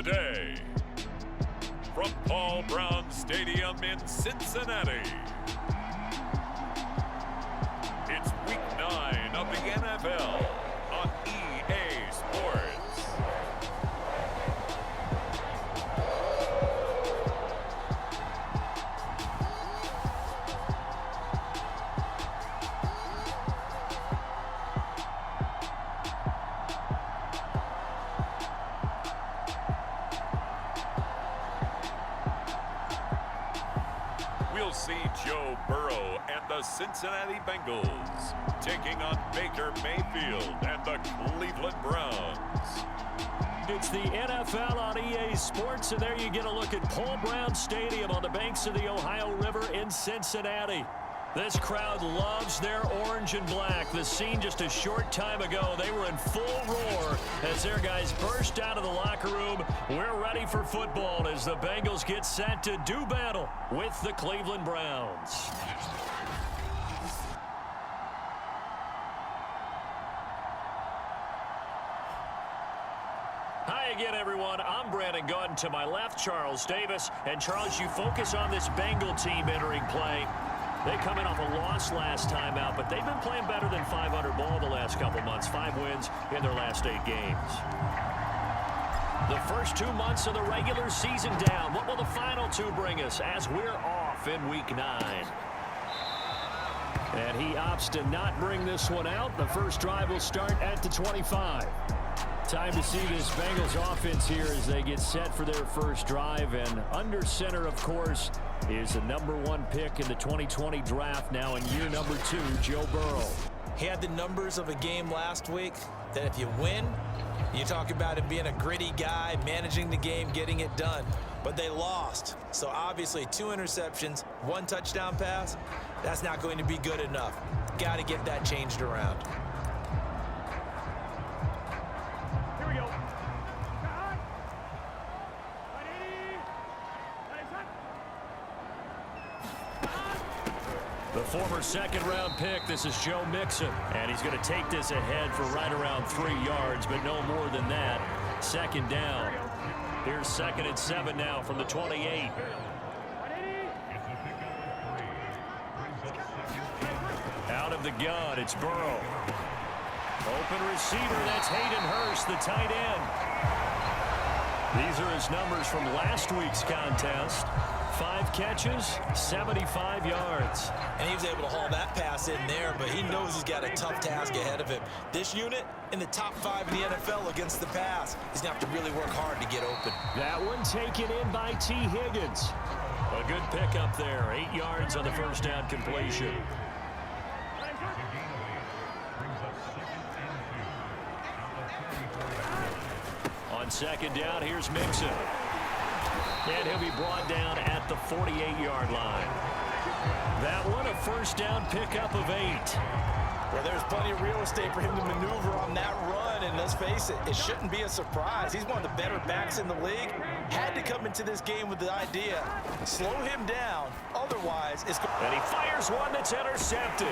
today. From Paul Brown Stadium in Cincinnati, it's Week 9 of the NFL on EA Sports. We'll see Joe Burrow and the Cincinnati Bengals taking on Baker Mayfield and the Cleveland Browns. It's the NFL on EA Sports, and there you get a look at Paul Brown Stadium on the banks of the Ohio River in Cincinnati. This crowd loves their orange and black. The scene just a short time ago, they were in full roar as their guys burst out of the locker room. We're ready for football as the Bengals get set to do battle with the Cleveland Browns. Hi again, everyone. I'm Brandon Gautin. To my left, Charles Davis. And Charles, you focus on this Bengal team entering play. They come in off a loss last time out, but they've been playing better than 500 ball the last couple months. 5 wins in their last 8 games. The first 2 months of the regular season down. What will the final 2 bring us as we're off in Week 9? And he opts to not bring this one out. The first drive will start at the 25. Time to see this Bengals offense here as they get set for their first drive. And under center, of course, is the #1 pick in the 2020 draft, now in year number 2, Joe Burrow. He had the numbers of a game last week that if you win, you talk about him being a gritty guy, managing the game, getting it done. But they lost. So obviously 2 interceptions, 1 touchdown pass, that's not going to be good enough. Got to get that changed around. The former second-round pick, this is Joe Mixon. And he's going to take this ahead for right around 3 yards, but no more than that. Second down. Here's 2nd and 7 now from the 28. Out of the gun, it's Burrow. Open receiver, that's Hayden Hurst, the tight end. These are his numbers from last week's contest. 5 catches, 75 yards. And he was able to haul that pass in there, but he knows he's got a tough task ahead of him. This unit in the top 5 in the NFL against the pass. He's going to have to really work hard to get open. That one taken in by T. Higgins. A good pickup there. 8 yards on the first down completion. On second down, here's Mixon. And he'll be brought down at the 48-yard line. That one, a first down pickup of 8. Well, there's plenty of real estate for him to maneuver on that run, and let's face it, it shouldn't be a surprise. He's one of the better backs in the league. Had to come into this game with the idea, slow him down, otherwise it's... And he fires one that's intercepted.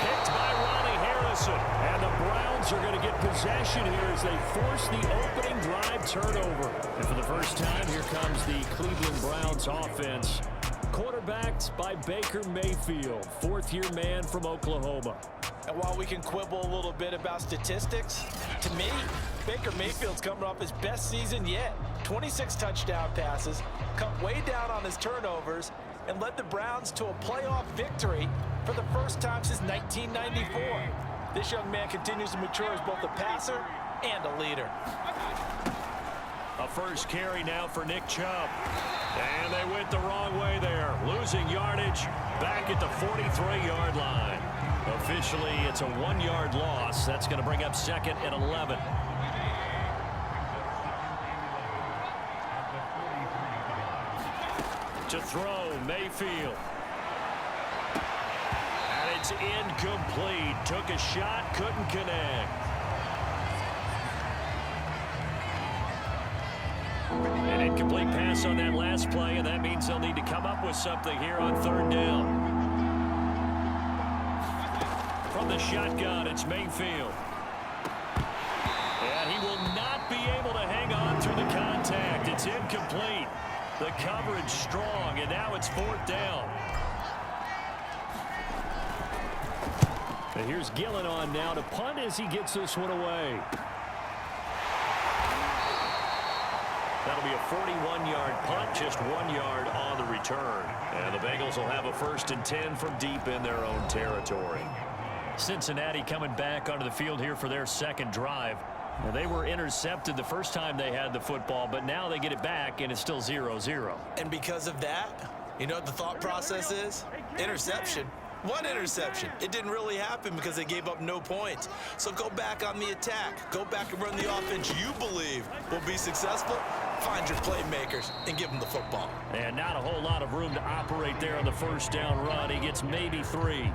Picked by Ronnie Harrison. And the Browns are going to get possession here as they force the opening drive turnover. And for the first time, here comes the Cleveland Browns offense. Quarterbacked by Baker Mayfield, 4th-year man from Oklahoma. And while we can quibble a little bit about statistics, to me, Baker Mayfield's coming off his best season yet. 26 touchdown passes, cut way down on his turnovers, and led the Browns to a playoff victory for the first time since 1994. This young man continues to mature as both a passer and a leader. A first carry now for Nick Chubb. And they went the wrong way there. Losing yardage back at the 43-yard line. Officially, it's a 1-yard loss. That's going to bring up 2nd and 11. To throw, Mayfield. And it's incomplete. Took a shot, couldn't connect. An incomplete pass on that last play, and that means they'll need to come up with something here on 3rd down. From the shotgun, it's Mayfield. And he will not be able to hang on through the contest. complete. The coverage strong, and now it's 4th down. And here's Gillen on now to punt as he gets this one away. That'll be a 41-yard punt, just 1 yard on the return. And the Bengals will have a 1st and 10 from deep in their own territory. Cincinnati coming back onto the field here for their second drive. Well, they were intercepted the first time they had the football, but now they get it back, and it's still 0-0. And because of that, you know what the thought process is? Interception. One interception. It didn't really happen because they gave up no points. So go back on the attack. Go back and run the offense you believe will be successful. Find your playmakers and give them the football. And not a whole lot of room to operate there on the 1st down run. He gets maybe 3.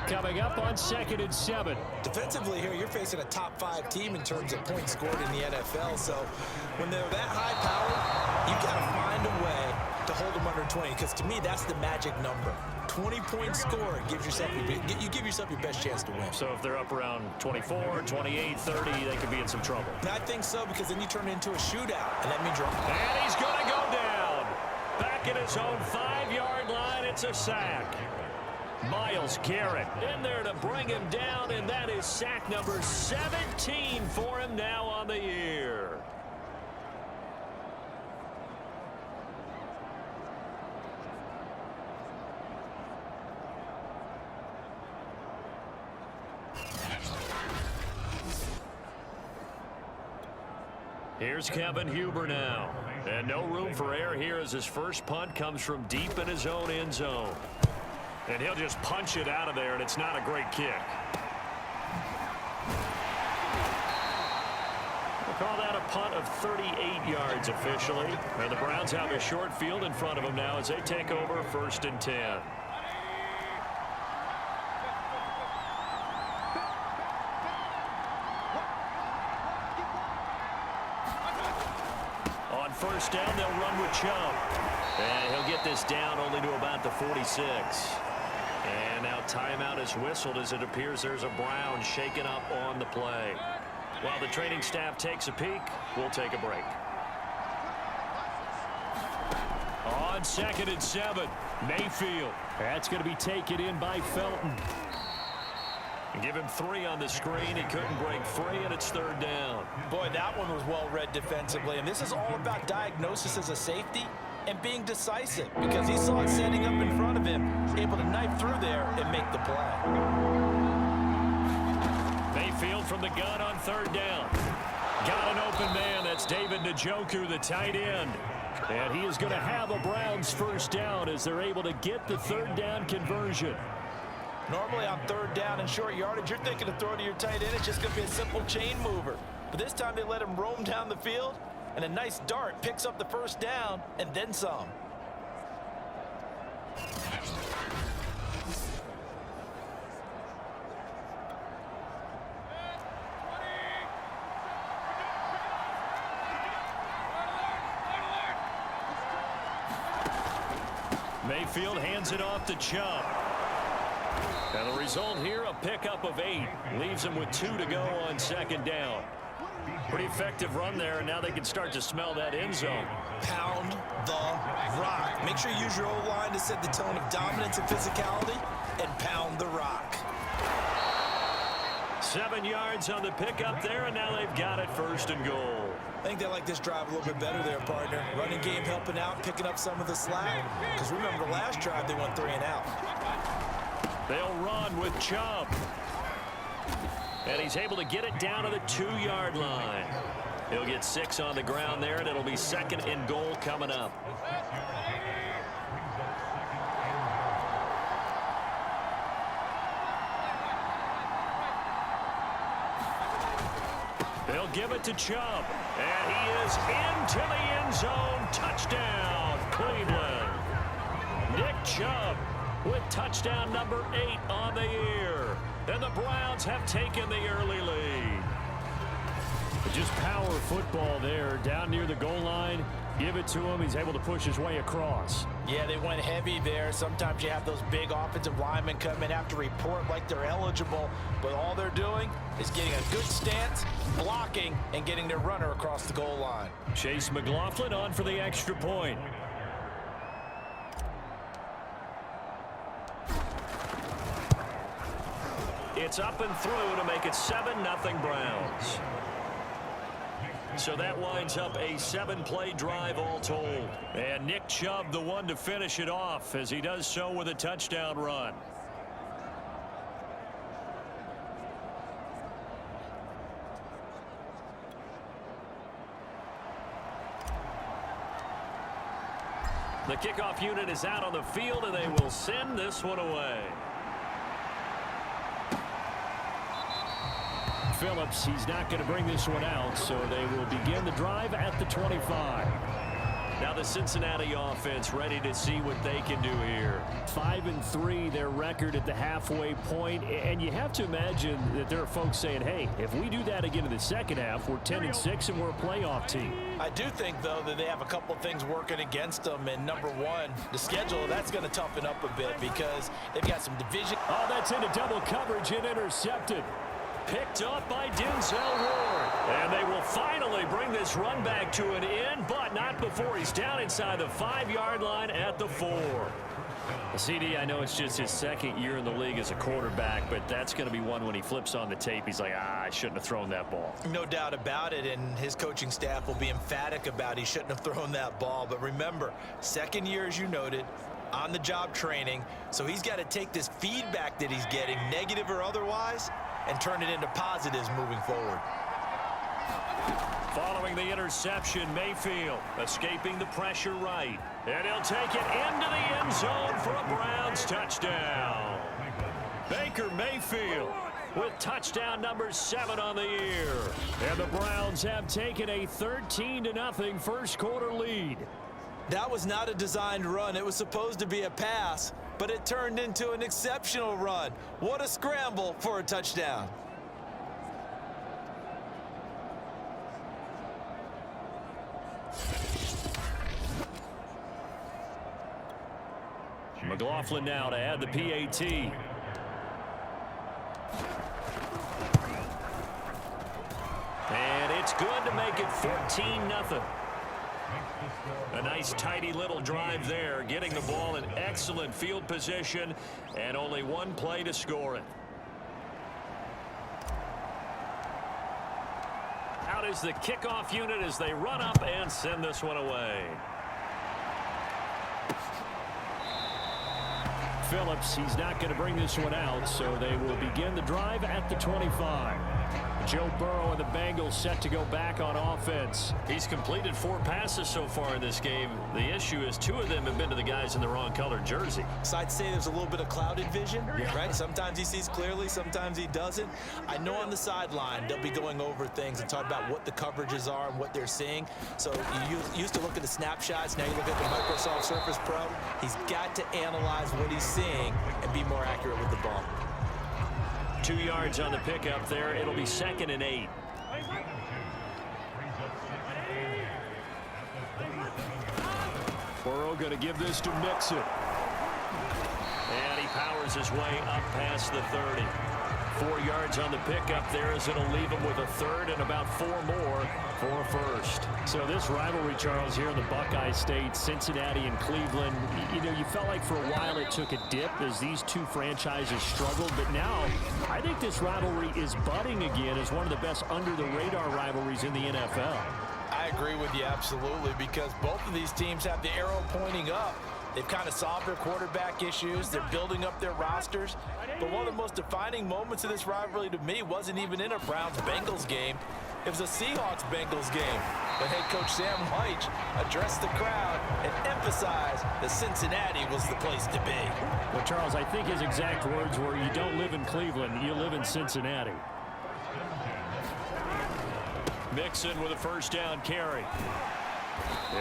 Coming up on 2nd and 7. Defensively here, you're facing a top 5 team in terms of points scored in the NFL. So when they're that high powered, you got to find a way to hold them under 20. Because to me, that's the magic number. 20-point score gives yourself you give yourself your best chance to win. So if they're up around 24, 28, 30, they could be in some trouble. And I think so, because then you turn it into a shootout, and that means you're... And he's going to go down. Back at his own 5-yard line, it's a sack. Myles Garrett in there to bring him down, and that is sack number 17 for him now on the year. Here's Kevin Huber now. And no room for error here as his first punt comes from deep in his own end zone. And he'll just punch it out of there, and it's not a great kick. We'll call that a punt of 38 yards officially. And the Browns have a short field in front of them now as they take over 1st and 10. On 1st down, they'll run with Chubb. And he'll get this down only to about the 46. And now timeout is whistled as it appears there's a Brown shaken up on the play. While the training staff takes a peek, we'll take a break. On 2nd and 7, Mayfield. That's going to be taken in by Felton. Give him 3 on the screen. He couldn't break free, and it's 3rd down. Boy, that one was well read defensively. And this is all about diagnosis as a safety and being decisive, because he saw it setting up in front of him, able to knife through there and make the play. Mayfield from the gun on 3rd down. Got an open man. That's David Njoku, the tight end. And he is going to have a Browns 1st down as they're able to get the 3rd down conversion. Normally on 3rd down and short yardage, you're thinking to throw to your tight end. It's just going to be a simple chain mover. But this time they let him roam down the field, and a nice dart picks up the 1st down and then some. Mayfield hands it off to Chubb. And the result here, a pickup of 8. Leaves him with 2 to go on 2nd down. Pretty effective run there, and now they can start to smell that end zone. Pound the rock. Make sure you use your O-line to set the tone of dominance and physicality, and pound the rock. 7 yards on the pickup there, and now they've got it 1st and goal. I think they like this drive a little bit better there, partner. Running game helping out, picking up some of the slack. Because remember, the last drive they went 3 and out. They'll run with Chubb. And he's able to get it down to the 2-yard line. He'll get 6 on the ground there, and it'll be 2nd and goal coming up. They'll give it to Chubb. And he is into the end zone. Touchdown, Cleveland. Nick Chubb with touchdown number 8 on the year. And the Browns have taken the early lead. Just power football there down near the goal line. Give it to him. He's able to push his way across. Yeah, they went heavy there. Sometimes you have those big offensive linemen come in, have to report like they're eligible, but all they're doing is getting a good stance, blocking, and getting their runner across the goal line. Chase McLaughlin on for the extra point. It's up and through to make it 7-0 Browns. So that winds up a 7-play drive all told. And Nick Chubb the one to finish it off as he does so with a touchdown run. The kickoff unit is out on the field, and they will send this one away. Phillips, he's not going to bring this one out, so they will begin the drive at the 25. Now the Cincinnati offense ready to see what they can do here. 5-3 their record at the halfway point, and you have to imagine that there are folks saying, hey, if we do that again in the second half, we're 10-6 and we're a playoff team. I do think, though, that they have a couple of things working against them, and number one, the schedule, that's going to toughen up a bit because they've got some division. Oh, that's into double coverage and intercepted. Picked up by Denzel Ward. And they will finally bring this run back to an end, but not before he's down inside the 5-yard line at the 4. CD, I know it's just his second year in the league as a quarterback, but that's going to be one when he flips on the tape. He's like, I shouldn't have thrown that ball. No doubt about it, and his coaching staff will be emphatic about he shouldn't have thrown that ball. But remember, second year, as you noted, on-the-job training, so he's got to take this feedback that he's getting, negative or otherwise, and turn it into positives moving forward. Following the interception, Mayfield escaping the pressure right. And he'll take it into the end zone for a Browns touchdown. Baker Mayfield with touchdown number 7 on the year. And the Browns have taken a 13-0 first quarter lead. That was not a designed run. It was supposed to be a pass, but it turned into an exceptional run. What a scramble for a touchdown. McLaughlin now to add the PAT. And it's good to make it 14-0. A nice tidy little drive there, getting the ball in excellent field position, and only one play to score it. Out is the kickoff unit as they run up and send this one away. Phillips, he's not going to bring this one out, so they will begin the drive at the 25. Joe Burrow and the Bengals set to go back on offense. He's completed 4 passes so far in this game. The issue is 2 of them have been to the guys in the wrong colored jersey. So I'd say there's a little bit of clouded vision, right? Sometimes he sees clearly, sometimes he doesn't. I know on the sideline they'll be going over things and talk about what the coverages are and what they're seeing. So you used to look at the snapshots, now you look at the Microsoft Surface Pro. He's got to analyze what he's seeing and be more accurate with the ball. 2 yards on the pickup there. It'll be 2nd and 8. Burrow going to give this to Mixon. And he powers his way up past the 30. 4 yards on the pickup there as it'll leave him with a 3rd and about 4 more for a first. So this rivalry, Charles, here in the Buckeye State, Cincinnati and Cleveland, you know, you felt like for a while it took a dip as these two franchises struggled, but now I think this rivalry is budding again as one of the best under-the-radar rivalries in the NFL. I agree with you absolutely, because both of these teams have the arrow pointing up. They've kind of solved their quarterback issues. They're building up their rosters. But one of the most defining moments of this rivalry to me wasn't even in a Browns-Bengals game. It was a Seahawks-Bengals game. But head coach Sam Leitch addressed the crowd and emphasized that Cincinnati was the place to be. Well, Charles, I think his exact words were, you don't live in Cleveland, you live in Cincinnati. Mixon with a first down carry.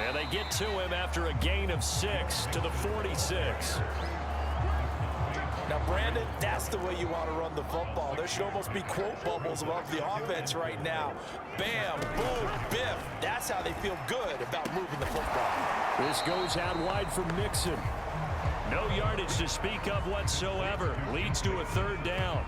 And they get to him after a gain of 6 to the 46. Now, Brandon, that's the way you want to run the football. There should almost be quote bubbles above the offense right now. Bam, boom, biff. That's how they feel good about moving the football. This goes out wide for Mixon. No yardage to speak of whatsoever. Leads to a third down.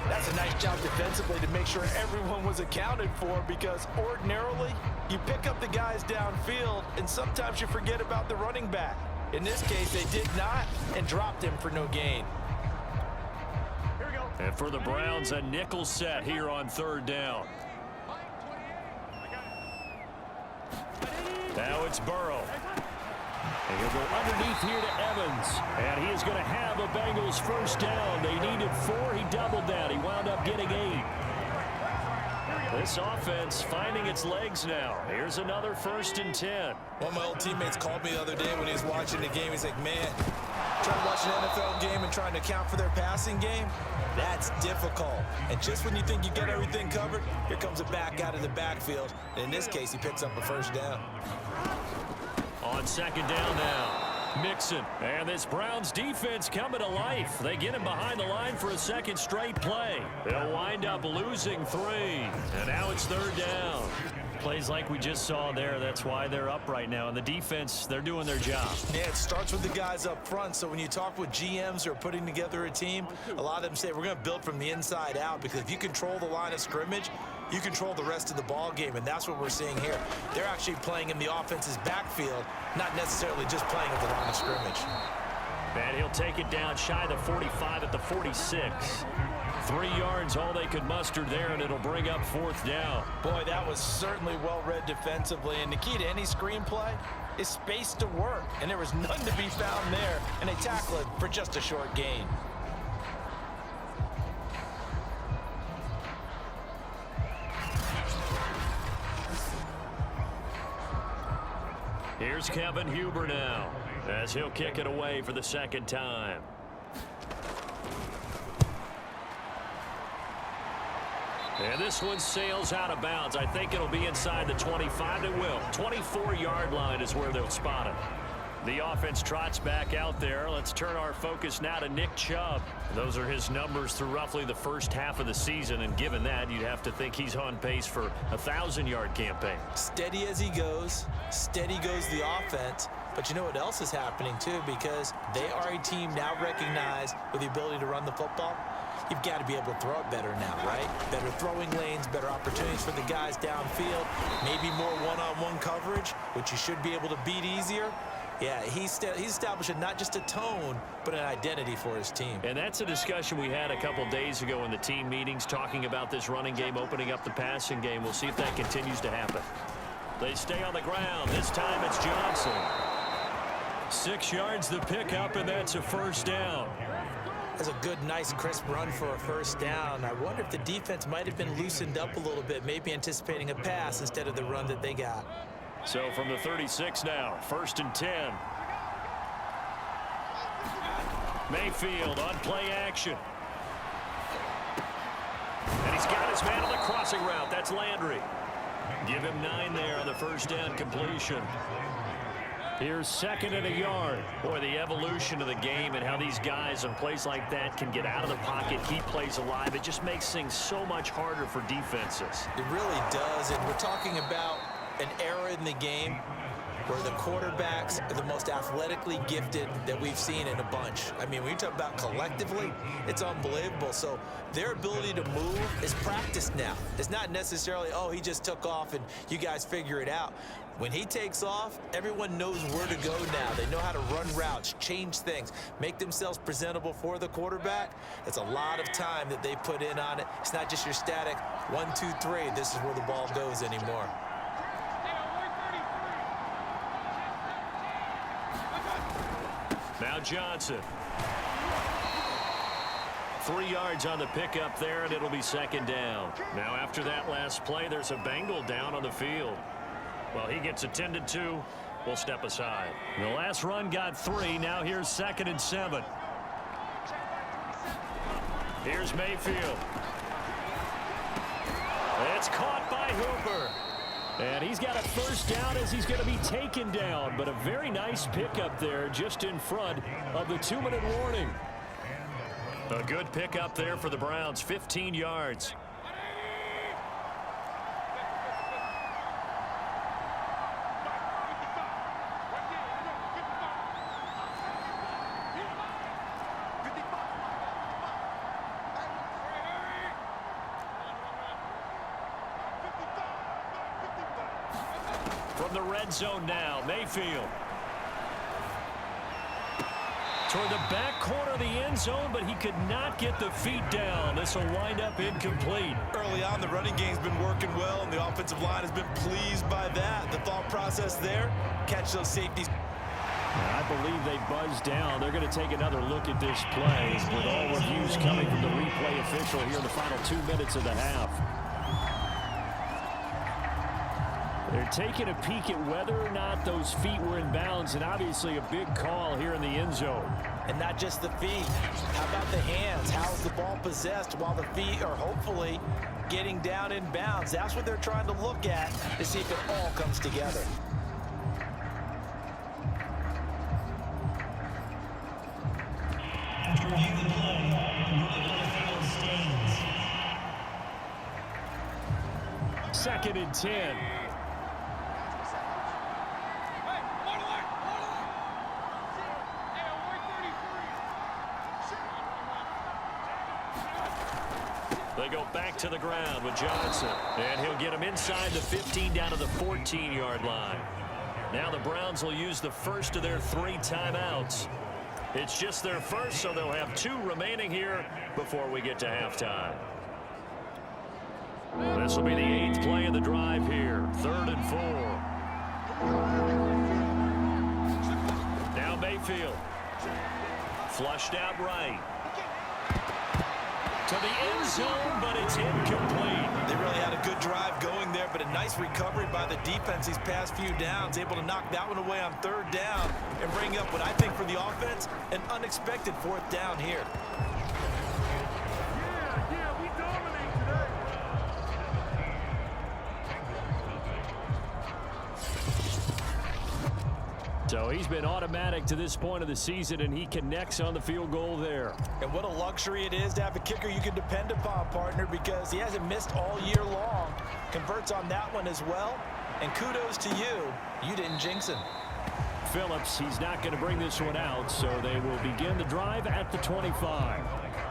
That's a nice job defensively to make sure everyone was accounted for, because ordinarily you pick up the guys downfield and sometimes you forget about the running back. In this case, they did not and dropped him for no gain. And for the Browns, a nickel set here on third down. Now it's Burrow. And he'll go underneath here to Evans. And he is going to have a Bengals first down. They needed 4. He doubled that. He wound up getting 8. This offense finding its legs now. Here's another 1st and 10. One of my old teammates called me the other day when he was watching the game. He's like, man, trying to watch an NFL game and trying to account for their passing game, that's difficult. And just when you think you get everything covered, here comes a back out of the backfield. And in this case, he picks up a first down. On second down now, Mixon. And this Browns defense coming to life. They get him behind the line for a second straight play. They'll wind up losing 3. And now it's third down. Plays like we just saw there. That's why they're up right now. And the defense, they're doing their job. Yeah, it starts with the guys up front. So when you talk with GMs who are putting together a team, a lot of them say we're going to build from the inside out, because if you control the line of scrimmage, you control the rest of the ball game, and that's what we're seeing here. They're actually playing in the offense's backfield, not necessarily just playing at the line of scrimmage. And he'll take it down shy of the 45 at the 46. 3 yards, all they could muster there, and it'll bring up 4th down. Boy, that was certainly well-read defensively, and the key to any screenplay is space to work, and there was none to be found there, and they tackle it for just a short gain. Here's Kevin Huber now, as he'll kick it away for the second time. And this one sails out of bounds. I think it'll be inside the 25. It will. 24-yard line is where they'll spot it. The offense trots back out there. Let's turn our focus now to Nick Chubb. Those are his numbers through roughly the first half of the season, and given that, you'd have to think he's on pace for a 1,000-yard campaign. Steady as he goes. Steady goes the offense. But you know what else is happening, too, because they are a team now recognized with the ability to run the football. You've got to be able to throw it better now, right? Better throwing lanes, better opportunities for the guys downfield, maybe more one-on-one coverage, which you should be able to beat easier. Yeah, he's establishing not just a tone, but an identity for his team. And that's a discussion we had a couple days ago in the team meetings, talking about this running game, opening up the passing game. We'll see if that continues to happen. They stay on the ground. This time it's Johnson. 6 yards the pickup, and that's a first down. That's a good, nice, crisp run for a first down. I wonder if the defense might have been loosened up a little bit, maybe anticipating a pass instead of the run that they got. So from the 36 now, 1st and 10. Mayfield on play action. And he's got his man on the crossing route. That's Landry. Give him 9 there on the first down completion. Here's 2nd and a yard. Boy, the evolution of the game and how these guys in plays like that can get out of the pocket, keep plays alive. It just makes things so much harder for defenses. It really does, and we're talking about an era in the game where the quarterbacks are the most athletically gifted that we've seen in a bunch. I mean, when you talk about collectively, it's unbelievable. So their ability to move is practiced now. It's not necessarily, oh, he just took off and you guys figure it out. When he takes off, everyone knows where to go now. They know how to run routes, change things, make themselves presentable for the quarterback. It's a lot of time that they put in on it. It's not just your static 1, 2, 3. This is where the ball goes anymore. Now Johnson. 3 yards on the pickup there, and it'll be 2nd down. Now after that last play, there's a Bengal down on the field. Well, he gets attended to. We'll step aside. The last run got 3. Now here's 2nd and 7. Here's Mayfield. It's caught by Hooper. And he's got a first down as he's going to be taken down. But a very nice pickup there just in front of the 2-minute warning. A good pickup there for the Browns, 15 yards. From the red zone now, Mayfield. Toward the back corner of the end zone, but he could not get the feet down. This will wind up incomplete. Early on, the running game's been working well, and the offensive line has been pleased by that. The thought process there, catch those safeties. I believe they buzzed down. They're going to take another look at this play with all reviews coming from the replay official here in the final 2 minutes of the half. They're taking a peek at whether or not those feet were in bounds, and obviously a big call here in the end zone. And not just the feet. How about the hands? How's the ball possessed while the feet are hopefully getting down in bounds? That's what they're trying to look at to see if it all comes together. After reviewing the play, stands. Second and 10. They go back to the ground with Johnson. And he'll get him inside the 15 down to the 14-yard line. Now the Browns will use the first of their 3 timeouts. It's just their first, so they'll have 2 remaining here before we get to halftime. This will be the 8th play of the drive here. 3rd and 4. Now Mayfield. Flushed out right. To the end zone, but it's incomplete. They really had a good drive going there, but a nice recovery by the defense these past few downs, able to knock that one away on 3rd down and bring up what I think for the offense, an unexpected 4th down here. Yeah, we dominate today. So he's been automatic to this point of the season, and he connects on the field goal there. And what a luxury it is to have a kicker you can depend upon, partner, because he hasn't missed all year long. Converts on that one as well. And kudos to you. You didn't jinx him. Phillips, he's not going to bring this one out, so they will begin the drive at the 25.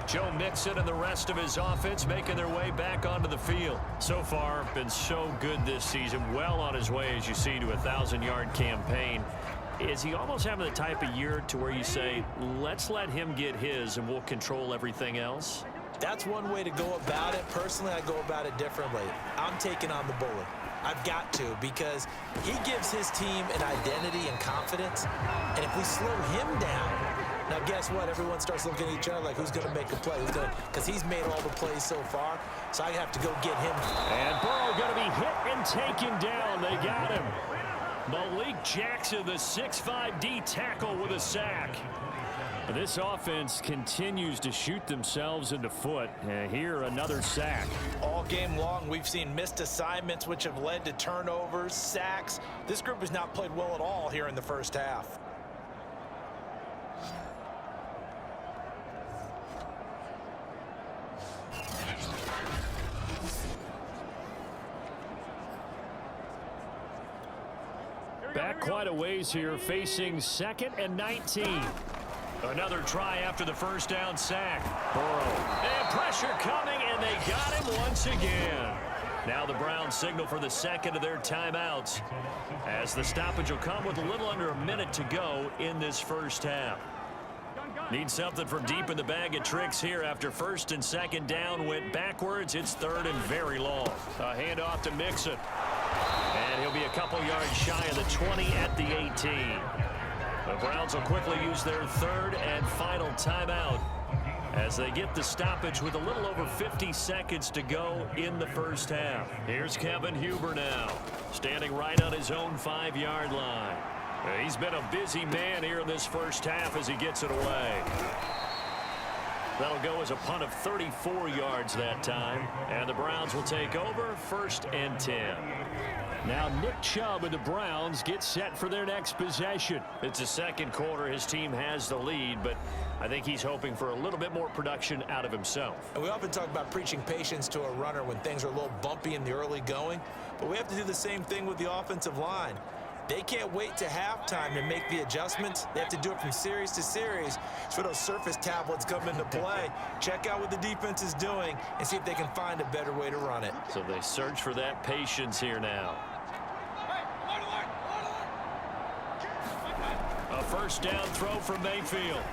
Joe Mixon and the rest of his offense making their way back onto the field. So far, been so good this season. Well on his way, as you see, to a 1,000-yard campaign. Is he almost having the type of year to where you say, let's let him get his and we'll control everything else? That's one way to go about it. Personally, I go about it differently. I'm taking on the bully. I've got to, because he gives his team an identity and confidence. And if we slow him down, now guess what? Everyone starts looking at each other like, who's going to make a play? Because he's made all the plays so far. So I have to go get him. And Burrow going to be hit and taken down. They got him. Malik Jackson, the 6'5" D tackle with a sack. This offense continues to shoot themselves in the foot. Here, another sack. All game long, we've seen missed assignments, which have led to turnovers, sacks. This group has not played well at all here in the first half. Back quite a ways here, facing 2nd and 19. Another try after the first down sack. Burrow. And pressure coming, and they got him once again. Now the Browns signal for the second of their timeouts, as the stoppage will come with a little under a minute to go in this first half. Need something from deep in the bag of tricks here after 1st and 2nd down went backwards. It's 3rd and very long. A handoff to Mixon. And he'll be a couple yards shy of the 20 at the 18. The Browns will quickly use their 3rd and final timeout as they get the stoppage with a little over 50 seconds to go in the first half. Here's Kevin Huber now, standing right on his own 5-yard line. He's been a busy man here in this first half as he gets it away. That'll go as a punt of 34 yards that time. And the Browns will take over 1st and 10. Now Nick Chubb and the Browns get set for their next possession. It's the second quarter. His team has the lead, but I think he's hoping for a little bit more production out of himself. And we often talk about preaching patience to a runner when things are a little bumpy in the early going, but we have to do the same thing with the offensive line. They can't wait to halftime to make the adjustments. They have to do it from series to series. So those surface tablets come into play. Check out what the defense is doing and see if they can find a better way to run it. So they search for that patience here now. A first down throw from Mayfield.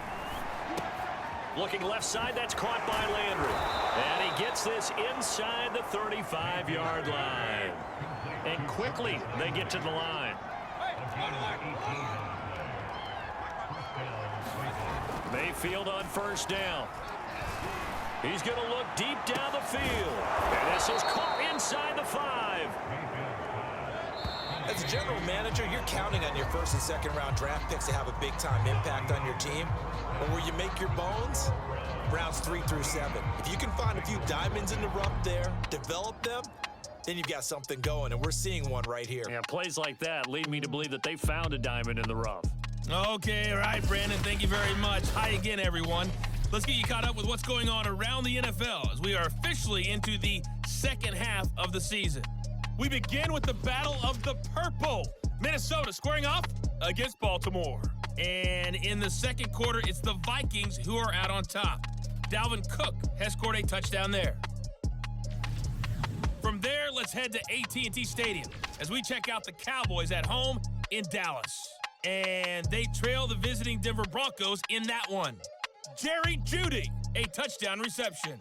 Looking left side, that's caught by Landry. And he gets this inside the 35-yard line. And quickly they get to the line. Mayfield on first down. He's going to look deep down the field. And this is caught inside the 5. As a general manager, you're counting on your first and second round draft picks to have a big-time impact on your team. But where you make your bones, rounds 3 through 7. If you can find a few diamonds in the rough there, develop them, then you've got something going, and we're seeing one right here. Yeah, plays like that lead me to believe that they found a diamond in the rough. Okay, all right, Brandon, thank you very much. Hi again, everyone. Let's get you caught up with what's going on around the NFL as we are officially into the second half of the season. We begin with the Battle of the Purple. Minnesota squaring off against Baltimore. And in the second quarter, it's the Vikings who are out on top. Dalvin Cook has scored a touchdown there. From there, let's head to AT&T Stadium as we check out the Cowboys at home in Dallas. And they trail the visiting Denver Broncos in that one. Jerry Jeudy, a touchdown reception.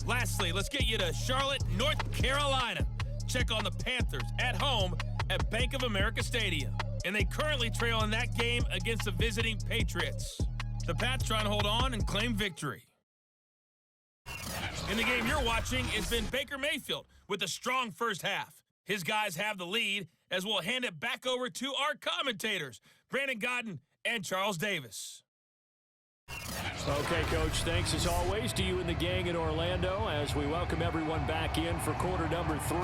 Lastly, let's get you to Charlotte, North Carolina. Check on the Panthers at home at Bank of America Stadium. And they currently trail in that game against the visiting Patriots. The Pats try and hold on and claim victory. In the game you're watching, it's been Baker Mayfield with a strong first half. His guys have the lead as we'll hand it back over to our commentators, Brandon Godden and Charles Davis. Okay, Coach, thanks as always to you and the gang in Orlando as we welcome everyone back in for quarter number 3.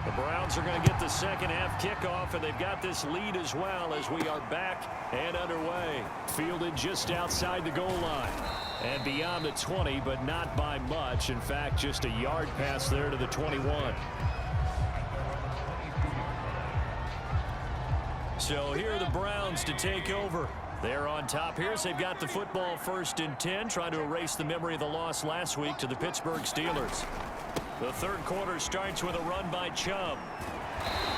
The Browns are going to get the second half kickoff, and they've got this lead as well as we are back and underway. Fielded just outside the goal line and beyond the 20, but not by much. In fact, just a yard pass there to the 21. So here are the Browns to take over. They're on top here as they've got the football 1st and 10, trying to erase the memory of the loss last week to the Pittsburgh Steelers. The third quarter starts with a run by Chubb.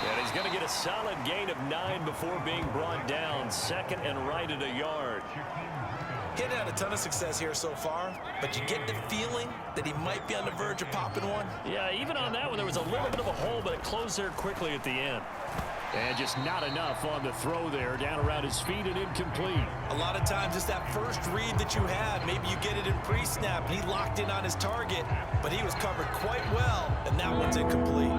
And he's going to get a solid gain of 9 before being brought down. Second and right at a yard. He hadn't had a ton of success here so far, but you get the feeling that he might be on the verge of popping one. Yeah, even on that one, there was a little bit of a hole, but it closed there quickly at the end. And just not enough on the throw there, down around his feet and incomplete. A lot of times it's that first read that you had. Maybe you get it in pre-snap, and he locked in on his target, but he was covered quite well, and that one's incomplete.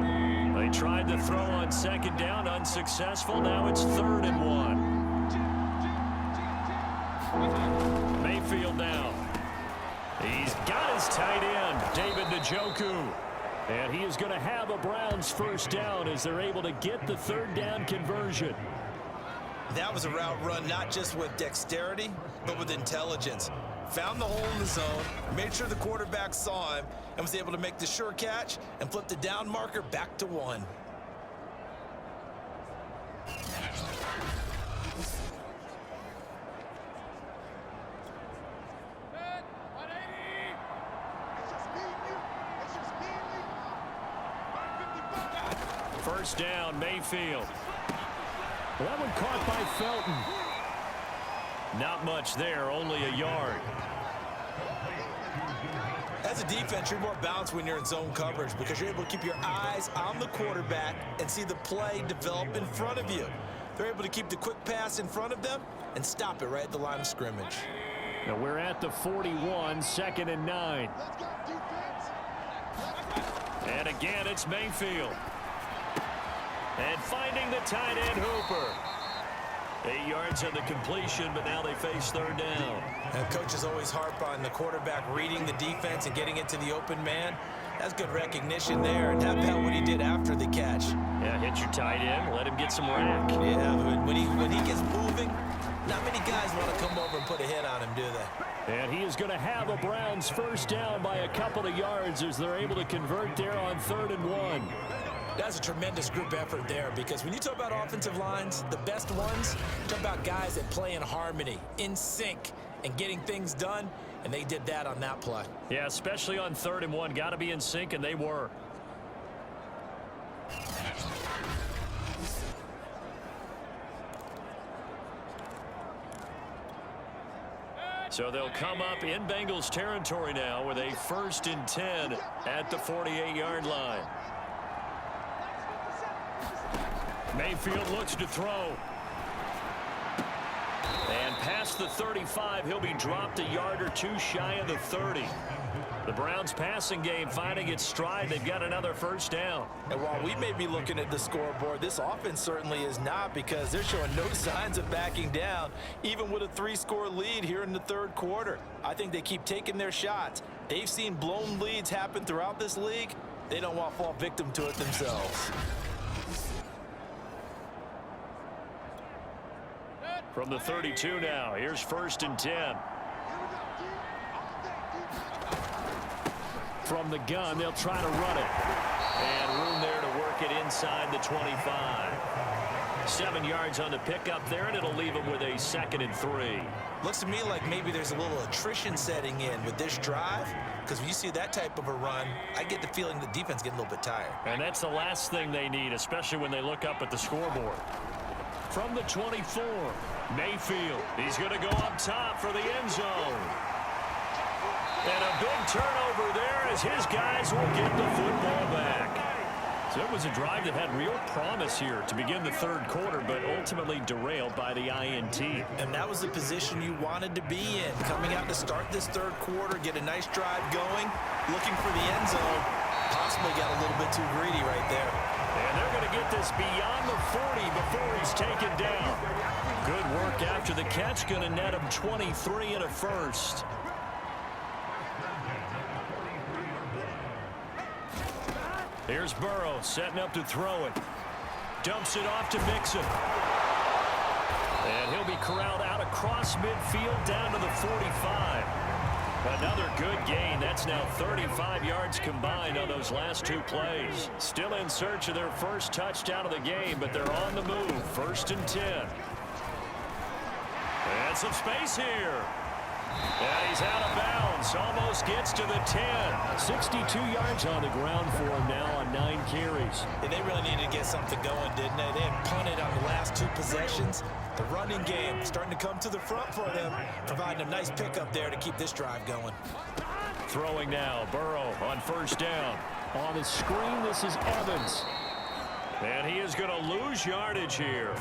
They tried the throw on second down, unsuccessful. Now it's 3rd and 1. Mayfield now. He's got his tight end, David Njoku. And he is going to have a Browns first down as they're able to get the 3rd down conversion. That was a route run not just with dexterity, but with intelligence. Found the hole in the zone, made sure the quarterback saw him, and was able to make the sure catch and flip the down marker back to 1. First down, Mayfield. That one caught by Felton. Not much there, only a yard. As a defense, you're more balanced when you're in zone coverage because you're able to keep your eyes on the quarterback and see the play develop in front of you. They're able to keep the quick pass in front of them and stop it right at the line of scrimmage. Now we're at the 41, 2nd and 9. And again, it's Mayfield. And finding the tight end Hooper. 8 yards on the completion, but now they face 3rd down. And coaches always harp on the quarterback reading the defense and getting it to the open man. That's good recognition there, and how about what he did after the catch? Yeah, hit your tight end, let him get some rack. Yeah, when he gets moving, not many guys want to come over and put a hit on him, do they? And he is going to have a Browns first down by a couple of yards as they're able to convert there on 3rd and 1. That's a tremendous group effort there, because when you talk about offensive lines, the best ones, you talk about guys that play in harmony, in sync, and getting things done, and they did that on that play. Yeah, especially on 3rd and 1. Got to be in sync, and they were. So they'll come up in Bengals territory now with a 1st and 10 at the 48-yard line. Mayfield looks to throw. And past the 35, he'll be dropped a yard or two shy of the 30. The Browns passing game finding its stride. They've got another first down. And while we may be looking at the scoreboard, this offense certainly is not, because they're showing no signs of backing down, even with a 3-score lead here in the 3rd quarter. I think they keep taking their shots. They've seen blown leads happen throughout this league. They don't want to fall victim to it themselves. From the 32 now, here's 1st and 10. From the gun, they'll try to run it. And room there to work it inside the 25. 7 yards on the pickup there, and it'll leave them with a 2nd and 3. Looks to me like maybe there's a little attrition setting in with this drive, because when you see that type of a run, I get the feeling the defense getting a little bit tired. And that's the last thing they need, especially when they look up at the scoreboard. From the 24, Mayfield. He's going to go up top for the end zone. And a big turnover there as his guys will get the football back. So it was a drive that had real promise here to begin the 3rd quarter, but ultimately derailed by the INT. And that was the position you wanted to be in, coming out to start this 3rd quarter, get a nice drive going, looking for the end zone. Possibly got a little bit too greedy right there. And they're going to get this beyond the 40 before he's taken down. Good work after the catch, going to net him 23 and a first. Here's Burrow setting up to throw it. Dumps it off to Mixon. And he'll be corralled out across midfield down to the 45. Another good gain. That's now 35 yards combined on those last 2 plays. Still in search of their first touchdown of the game, but they're on the move. 1st and 10. And some space here. And he's out of bounds. Almost gets to the 10. 62 yards on the ground for him now on 9 carries. And they really needed to get something going, didn't they? They had punted on the last 2 possessions. The running game starting to come to the front for them, providing a nice pickup there to keep this drive going. Throwing now, Burrow on 1st down. On the screen, this is Evans. And he is going to lose yardage here.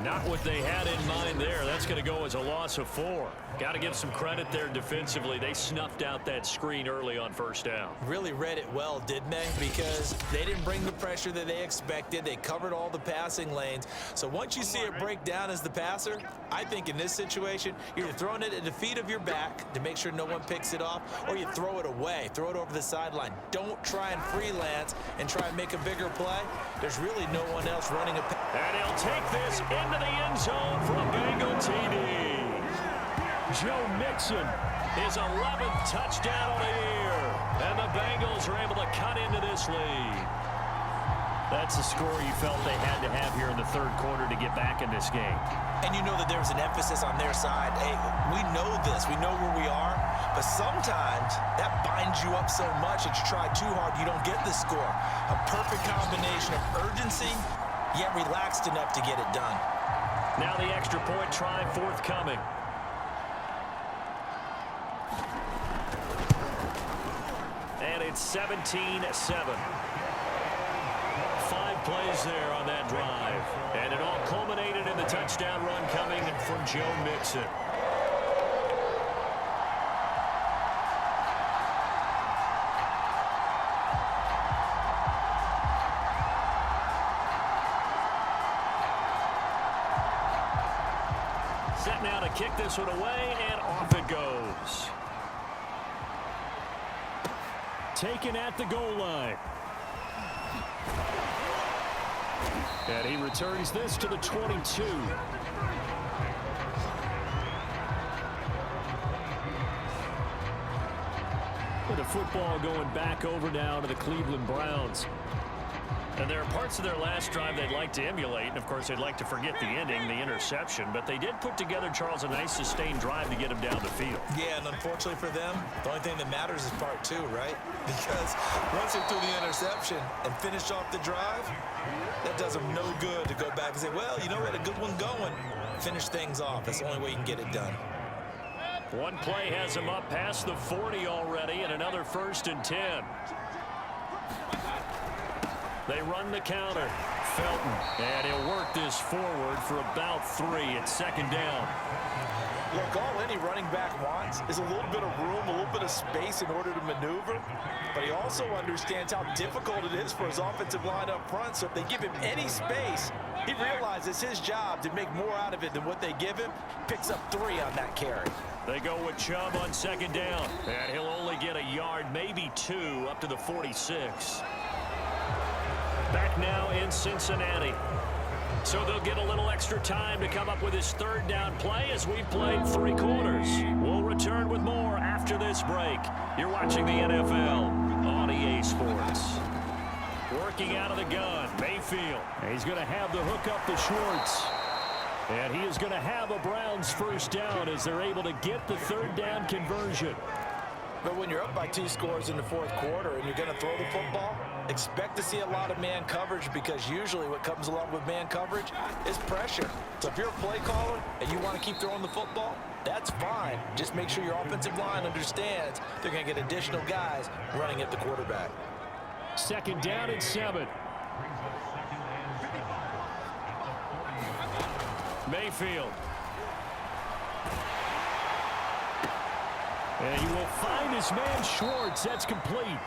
Not what they had in mind there. That's going to go as a loss of 4. Got to give some credit there defensively. They snuffed out that screen early on 1st down. Really read it well, didn't they? Because they didn't bring the pressure that they expected. They covered all the passing lanes. So once you see it break down as the passer, I think in this situation, you're either throwing it at the feet of your back to make sure no one picks it off, or you throw it away, throw it over the sideline. Don't try and freelance and try and make a bigger play. There's really no one else running a pass. And he'll take this into the end zone for a Bengal TD. Joe Mixon, his 11th touchdown of the year. And the Bengals are able to cut into this lead. That's the score you felt they had to have here in the 3rd quarter to get back in this game. And you know that there was an emphasis on their side. Hey, we know this. We know where we are. But sometimes that binds you up so much that you try too hard, you don't get the score. A perfect combination of urgency, yet relaxed enough to get it done. Now the extra point try forthcoming. And it's 17-7. 5 plays there on that drive. And it all culminated in the touchdown run coming from Joe Mixon. Set now to kick this one away, and off it goes. taken at the goal line. And he returns this to the 22. With the football going back over now to the Cleveland Browns. And there are parts of their last drive they'd like to emulate. And, of course, they'd like to forget the ending, the interception. But they did put together, Charles, a nice sustained drive to get him down the field. Yeah, and unfortunately for them, the only thing that matters is part two, right? Because once they threw the interception and finished off the drive, that does them no good to go back and say, well, you know, we had a good one going. Finish things off. That's the only way you can get it done. One play has him up past the 40 already, and another 1st and 10. They run the counter. Felton, and he'll work this forward for about 3 at 2nd down. Look, all any running back wants is a little bit of room, a little bit of space in order to maneuver. But he also understands how difficult it is for his offensive line up front. So if they give him any space, he realizes his job to make more out of it than what they give him. Picks up 3 on that carry. They go with Chubb on 2nd down. And he'll only get a yard, maybe 2, up to the 46. Back now in Cincinnati. So they'll get a little extra time to come up with his 3rd down play as we've played 3 quarters. We'll return with more after this break. You're watching the NFL on EA Sports. Working out of the gun, Mayfield. He's going to have the hook up to Schwartz. And he is going to have a Browns 1st down as they're able to get the 3rd down conversion. But when you're up by 2 scores in the 4th quarter and you're going to throw the football, expect to see a lot of man coverage, because usually what comes along with man coverage is pressure. So if you're a play caller and you want to keep throwing the football, that's fine. Just make sure your offensive line understands they're going to get additional guys running at the quarterback. 2nd down and 7. Mayfield. And he will find his man Schwartz. That's complete.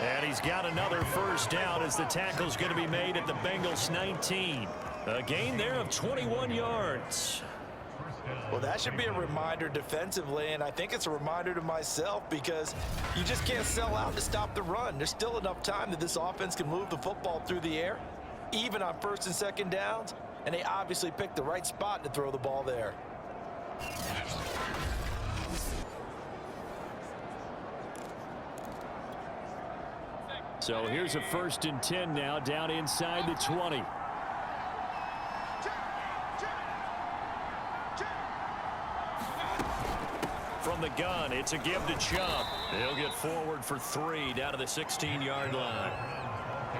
And he's got another 1st down as the tackle's going to be made at the Bengals 19. A gain there of 21 yards. Well, that should be a reminder defensively, and I think it's a reminder to myself, because you just can't sell out to stop the run. There's still enough time that this offense can move the football through the air, even on 1st and 2nd downs, and they obviously picked the right spot to throw the ball there. So here's a 1st and 10 now, down inside the 20. From the gun, it's a give to Chubb. He'll get forward for 3 down to the 16-yard line.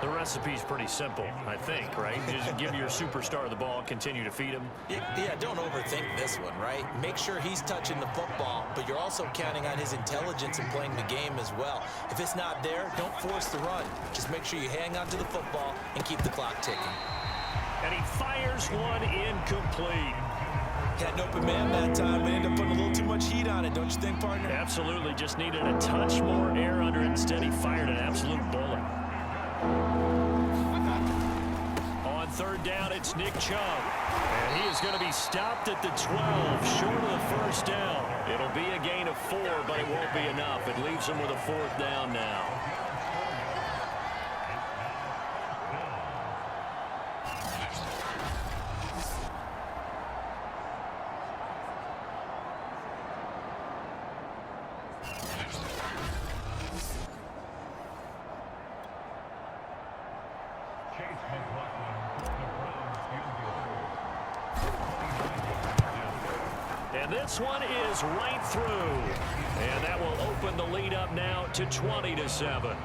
The recipe's pretty simple, I think, right? Just give your superstar the ball, continue to feed him. Yeah, don't overthink this one, right? Make sure he's touching the football, but you're also counting on his intelligence in playing the game as well. If it's not there, don't force the run. Just make sure you hang on to the football and keep the clock ticking. And he fires one incomplete. Had an open man that time, but ended up putting a little too much heat on it, don't you think, partner? Absolutely, just needed a touch more air under it. Instead, he fired an absolute bullet. On 3rd down, it's Nick Chubb. And he is going to be stopped at the 12, short of the 1st down. It'll be a gain of 4, but it won't be enough. It leaves him with a 4th down now. And this one is right through. And that will open the lead up now to 20-7.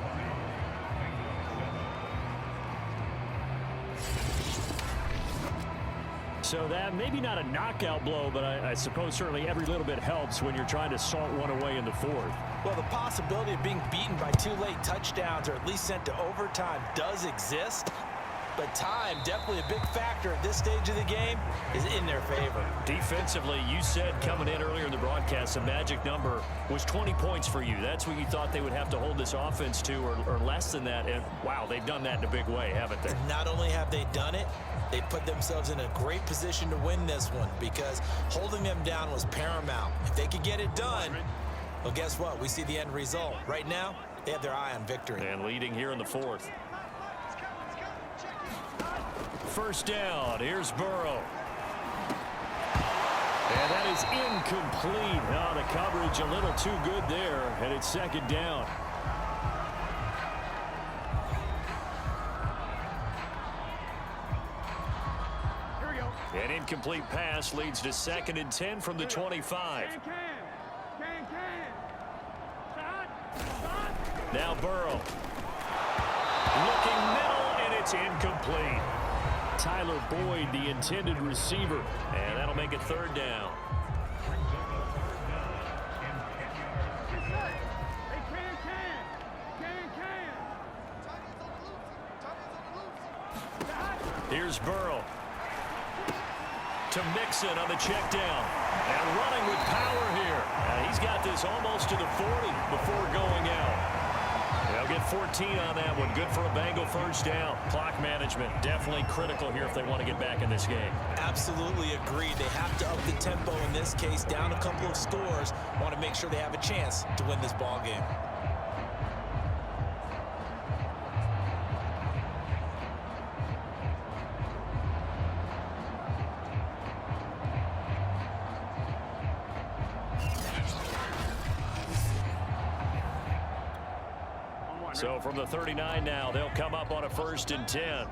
So that maybe not a knockout blow, but I suppose certainly every little bit helps when you're trying to salt one away in the 4th. Well, the possibility of being beaten by 2 late touchdowns or at least sent to overtime does exist. But time, definitely a big factor at this stage of the game, is in their favor. Defensively, you said coming in earlier in the broadcast, the magic number was 20 points for you. That's what you thought they would have to hold this offense to, or less than that. And, wow, they've done that in a big way, haven't they? Not only have they done it, they put themselves in a great position to win this one, because holding them down was paramount. If they could get it done, well, guess what? We see the end result. Right now, They have their eye on victory. And leading here in the fourth. First down. Here's Burrow. And that is incomplete. Oh, the coverage a little too good there, and it's second down. An incomplete pass leads to 2nd and 10 from the 25. Now Burrow. Looking middle, and it's incomplete. Tyler Boyd, the intended receiver, and that'll make it 3rd down. Here's Burrow. To Mixon on the check down. And running with power here. And he's got this almost to the 40 before going out. They'll get 14 on that one. Good for a Bengal first down. Clock management definitely critical here if they want to get back in this game. Absolutely agreed. They have to up the tempo in this case. Down a couple of scores. Want to make sure they have a chance to win this ball game. So from the 39 now, they'll come up on a 1st and 10.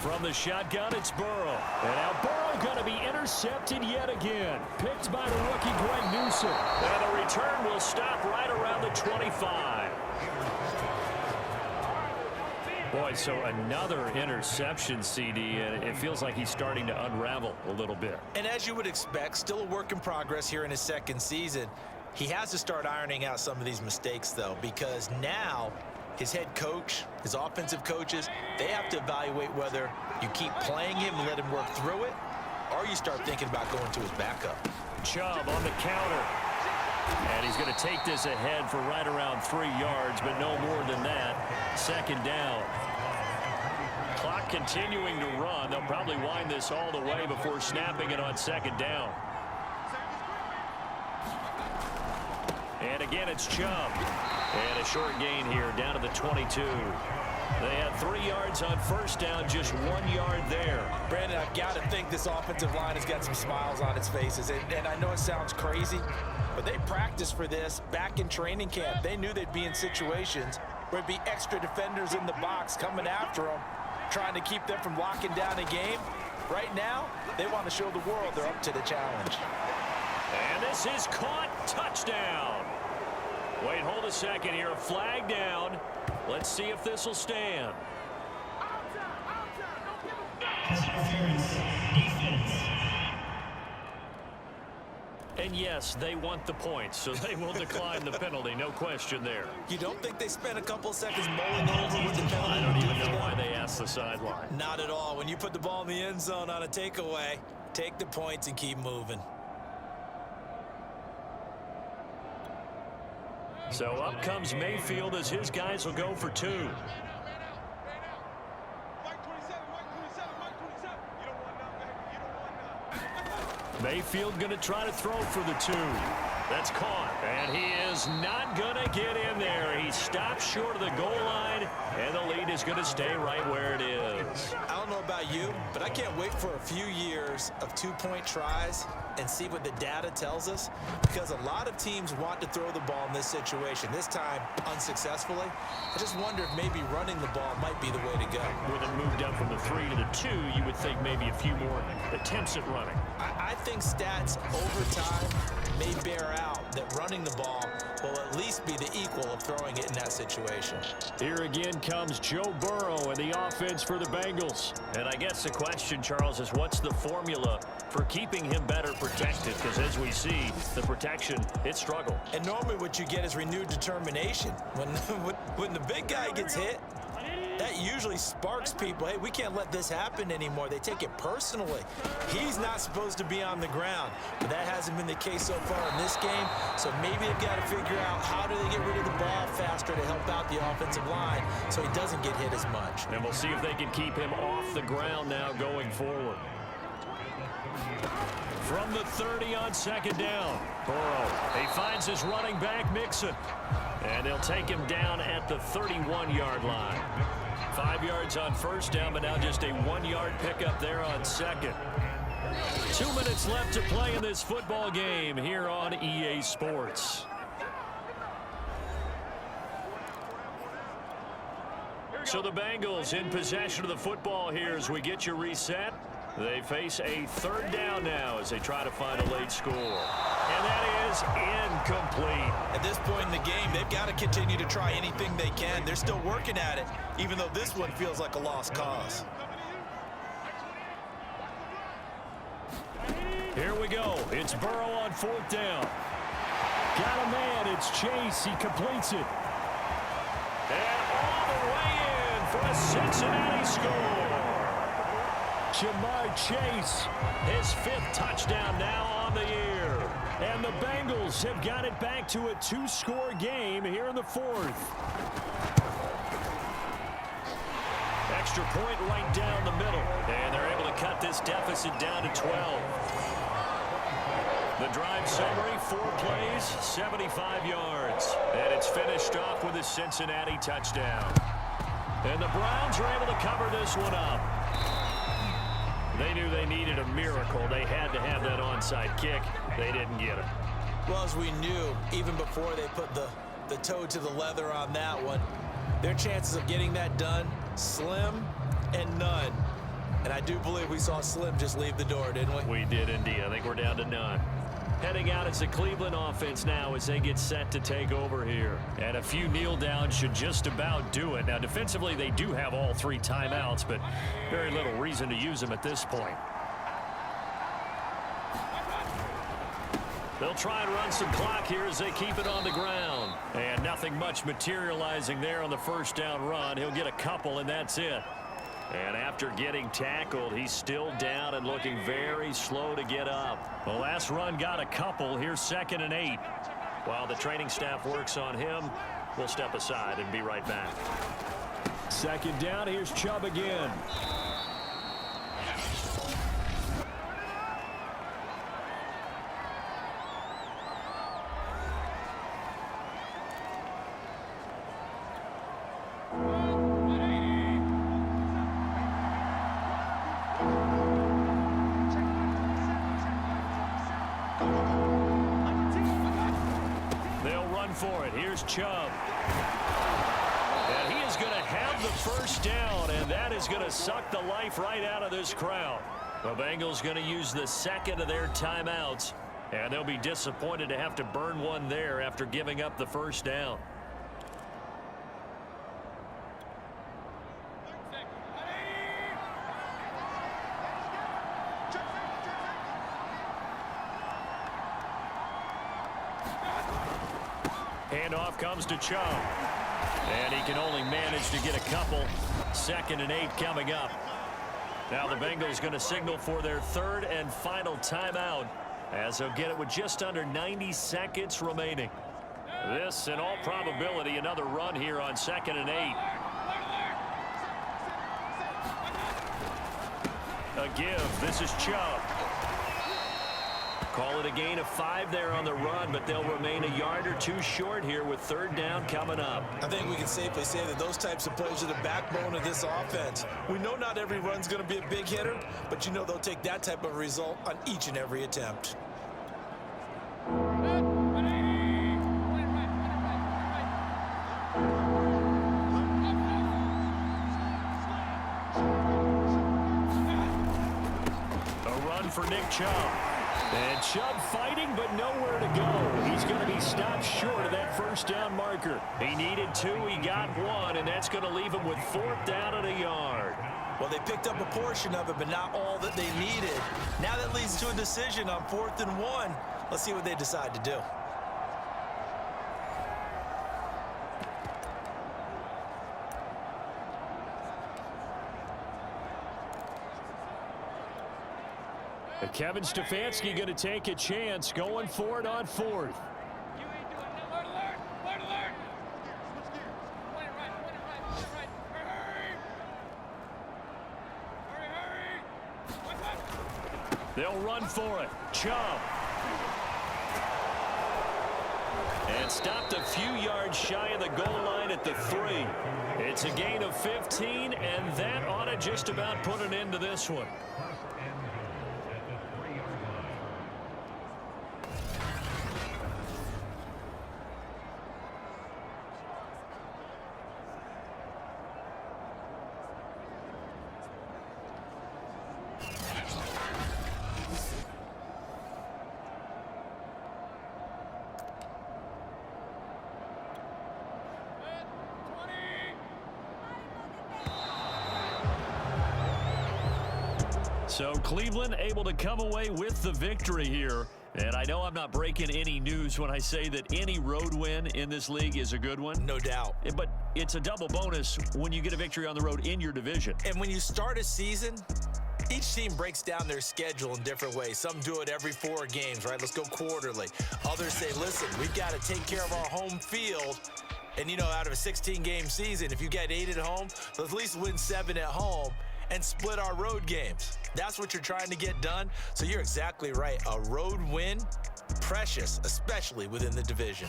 From the shotgun, it's Burrow. And now Burrow going to be intercepted yet again. Picked by the rookie Greg Newsome. And the return will stop right around the 25. Boy, so another interception, CD, and it feels like he's starting to unravel a little bit. And as you would expect, still a work in progress here in his 2nd season. He has to start ironing out some of these mistakes, though, because now his head coach, his offensive coaches, they have to evaluate whether you keep playing him and let him work through it, or you start thinking about going to his backup. Chubb on the counter. And he's going to take this ahead for right around 3 yards, but no more than that. 2nd down. Clock continuing to run. They'll probably wind this all the way before snapping it on 2nd down. And again, it's Chubb. And a short gain here down to the 22. They had 3 yards on 1st down, just 1 yard there. Brandon, I've got to think this offensive line has got some smiles on its faces. And I know it sounds crazy, but they practiced for this back in training camp. They knew they'd be in situations where it'd be extra defenders in the box coming after them, trying to keep them from locking down a game. Right now, they want to show the world they're up to the challenge. And this is caught. Touchdown. Wait, hold a second here. Flag down. Let's see if this will stand. And yes, they want the points, so they will decline the penalty. No question there. You don't think they spent a couple seconds mulling over with the penalty? I don't even know why they asked the sideline. Not at all. When you put the ball in the end zone on a takeaway, take the points and keep moving. So up comes Mayfield as his guys will go for 2. Mayfield going to try to throw for the 2. That's caught. And he is not going to get in there. He stops short of the goal line, and the lead is going to stay right where it is. I don't know about you, but I can't wait for a few years of 2-point tries and see what the data tells us, because a lot of teams want to throw the ball in this situation, this time unsuccessfully. I just wonder if maybe running the ball might be the way to go. With it moved up from the 3 to the 2, you would think maybe a few more attempts at running. I think stats over time may bear out that running the ball will at least be the equal of throwing it in that situation. Here again comes Joe Burrow and the offense for the Bengals. And I guess the question, Charles, is what's the formula for keeping him better protected? Because as we see, the protection, it struggled. And normally what you get is renewed determination. When the big guy gets hit, that usually sparks people. Hey, we can't let this happen anymore. They take it personally. He's not supposed to be on the ground, but that hasn't been the case so far in this game. So maybe they've got to figure out how do they get rid of the ball faster to help out the offensive line so he doesn't get hit as much. And we'll see if they can keep him off the ground now going forward. From the 30 on second down. Burrow, he finds his running back, Mixon. And they'll take him down at the 31-yard line. 5 yards on first down, but now just a 1-yard pickup there on second. 2 minutes left to play in this football game here on EA Sports. So the Bengals in possession of the football here as we get you reset. They face a third down now as they try to find a late score. And that is incomplete. At this point in the game, they've got to continue to try anything they can. They're still working at it, even though this one feels like a lost cause. Here we go. It's Burrow on fourth down. Got a man. It's Chase. He completes it. And all the way in for a Cincinnati score. Jamar Chase, his 5th touchdown now on the year. And the Bengals have got it back to a 2-score game here in the 4th. Extra point right down the middle. And they're able to cut this deficit down to 12. The drive summary, 4 plays, 75 yards. And it's finished off with a Cincinnati touchdown. And the Browns are able to cover this one up. They knew they needed a miracle. They had to have that onside kick. They didn't get it. Well, as we knew, even before they put the toe to the leather on that one, their chances of getting that done, slim and none. And I do believe we saw Slim just leave the door, didn't we? We did indeed. I think we're down to none. Heading out as the Cleveland offense now as they get set to take over here. And a few kneel downs should just about do it. Now, defensively, they do have all 3 timeouts, but very little reason to use them at this point. They'll try and run some clock here as they keep it on the ground. And nothing much materializing there on the first down run. He'll get a couple, and that's it. And after getting tackled, he's still down and looking very slow to get up. The last run got a couple. Here's 2nd and 8. While the training staff works on him, we'll step aside and be right back. 2nd down, here's Chubb again. For it. Here's Chubb. And he is going to have the first down, and that is going to suck the life right out of this crowd. The Bengals going to use the 2nd of their timeouts, and they'll be disappointed to have to burn one there after giving up the first down. Handoff comes to Chubb. And he can only manage to get a couple. 2nd and 8 coming up. Now the Bengals going to signal for their 3rd and final timeout as they'll get it with just under 90 seconds remaining. This, in all probability, another run here on 2nd and 8. A give. This is Chubb. Call it a gain of 5 there on the run, but they'll remain a yard or 2 short here with 3rd down coming up. I think we can safely say that those types of plays are the backbone of this offense. We know not every run's going to be a big hitter, but you know they'll take that type of result on each and every attempt. A run for Nick Chubb. And Chubb fighting, but nowhere to go. He's going to be stopped short of that first down marker. He needed 2, he got 1, and that's going to leave him with 4th down and a yard. Well, they picked up a portion of it, but not all that they needed. Now that leads to a decision on 4th and 1. Let's see what they decide to do. Kevin Stefanski going to take a chance going for it on 4th. They'll run for it. Chubb. And stopped a few yards shy of the goal line at the 3. It's a gain of 15, and that ought to just about put an end to this one. So Cleveland able to come away with the victory here. And I know I'm not breaking any news when I say that any road win in this league is a good one. No doubt. But it's a double bonus when you get a victory on the road in your division. And when you start a season, each team breaks down their schedule in different ways. Some do it every 4 games, right? Let's go quarterly. Others say, listen, we've got to take care of our home field. And, you know, out of a 16-game season, if you get 8 at home, let's at least win 7 at home and split our road games. That's what you're trying to get done. So you're exactly right. A road win, precious, especially within the division.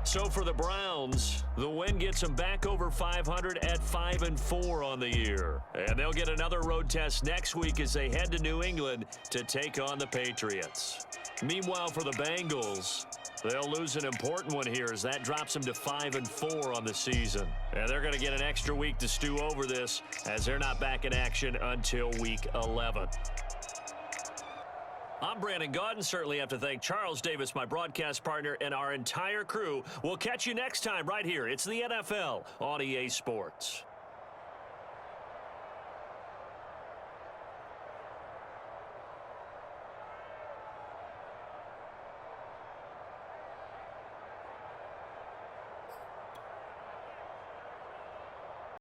So for the Browns, the win gets them back over 500 at 5-4 on the year. And they'll get another road test next week as they head to New England to take on the Patriots. Meanwhile, for the Bengals, they'll lose an important one here as that drops them to 5-4 on the season. And they're going to get an extra week to stew over this as they're not back in action until week 11. I'm Brandon Gaudin. Certainly have to thank Charles Davis, my broadcast partner, and our entire crew. We'll catch you next time right here. It's the NFL on EA Sports.